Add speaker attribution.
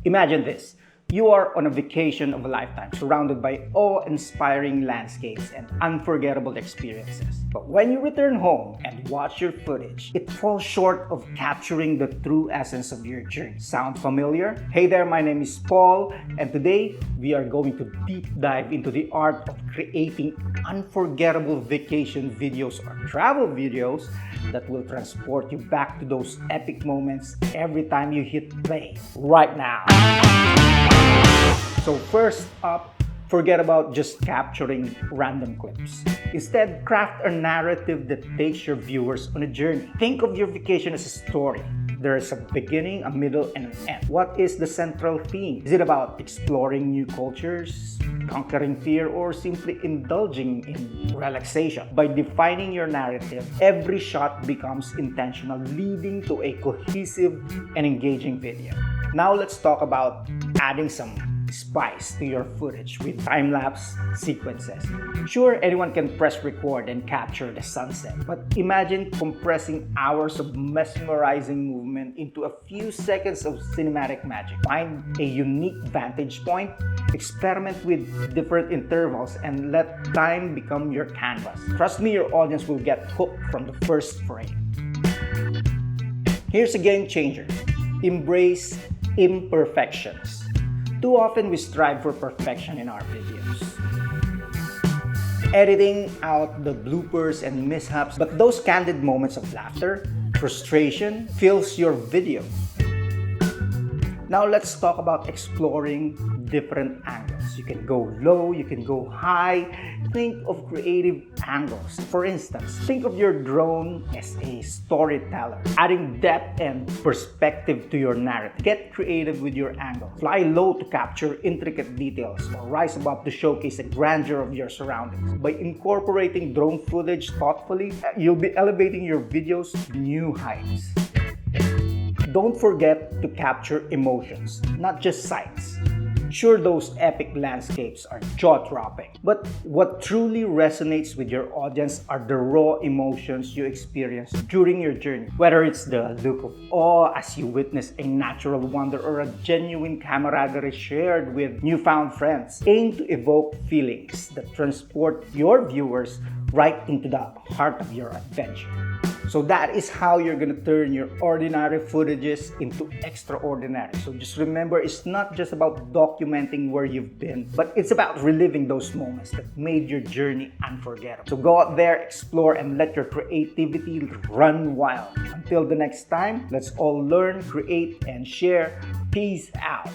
Speaker 1: Imagine this. You are on a vacation of a lifetime, surrounded by awe-inspiring landscapes and unforgettable experiences. But when you return home and watch your footage, it falls short of capturing the true essence of your journey. Sound familiar? Hey there, my name is Paul, and today we are going to deep dive into the art of creating unforgettable vacation videos or travel videos that will transport you back to those epic moments every time you hit play right now. So first up, forget about just capturing random clips. Instead, craft a narrative that takes your viewers on a journey. Think of your vacation as a story. There is a beginning, a middle, and an end. What is the central theme? Is it about exploring new cultures, conquering fear, or simply indulging in relaxation? By defining your narrative, every shot becomes intentional, leading to a cohesive and engaging video. Now let's talk about adding some spice to your footage with time-lapse sequences. Sure, anyone can press record and capture the sunset, but imagine compressing hours of mesmerizing movement into a few seconds of cinematic magic. Find a unique vantage point, experiment with different intervals, and let time become your canvas. Trust me, your audience will get hooked from the first frame. Here's a game changer. Embrace imperfections. Too often we strive for perfection in our videos, editing out the bloopers and mishaps, but those candid moments of laughter, frustration, fills your video. Now let's talk about exploring different angles. You can go low, you can go high. Think of creative angles. For instance, think of your drone as a storyteller, adding depth and perspective to your narrative. Get creative with your angle. Fly low to capture intricate details, or rise above to showcase the grandeur of your surroundings. By incorporating drone footage thoughtfully, you'll be elevating your videos to new heights. Don't forget to capture emotions, not just sights. Sure, those epic landscapes are jaw-dropping, but what truly resonates with your audience are the raw emotions you experience during your journey. Whether it's the look of awe as you witness a natural wonder or a genuine camaraderie shared with newfound friends, aim to evoke feelings that transport your viewers right into the heart of your adventure. So that is how you're gonna turn your ordinary footages into extraordinary. So just remember, it's not just about documenting where you've been, but it's about reliving those moments that made your journey unforgettable. So go out there, explore, and let your creativity run wild. Until the next time, let's all learn, create, and share. Peace out.